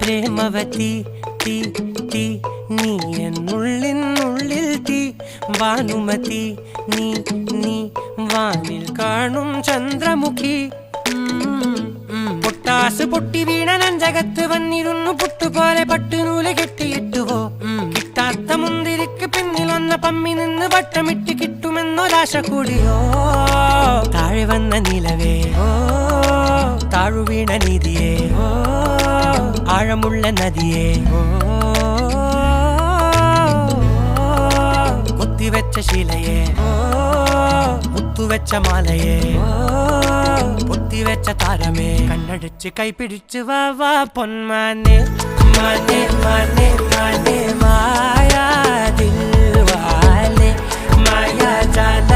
പ്രേമവതി തീ തീ നീ എന്നുള്ളിൽ തീ ഭാനുമതി നീ നീ വാനിൽ കാണും ചന്ദ്രമുഖി പൊട്ടാസ് പൊട്ടി വീണ നെഞ്ചകത്ത് വന്നിരുന്നു പുട്ടുപോലെ പട്ടുനൂല് കെട്ടിയിട്ടുവോ കിട്ടാത്ത മുന്തിരിക്ക് പിന്നിൽ വന്ന പമ്മി നിന്ന് വട്ടമിട്ട് കിട്ടുമെന്നൊരാശ കൂടിയോ താഴെ വന്ന നിലവേ താഴു വീണ നിധിയേ ആഴമുള്ള നദിയേ കൊത്തിവെച്ച ശിലയേ മുത്തുവെച്ച മാലയേ പൊത്തിവെച്ച താരമേ കണ്ണടിച്ച് കൈപിടിച്ച് വാ വാ പൊന്മാനെ മാനെ മാനെ മാനെ മായാ ദിൽവാലെ മായാ ജാല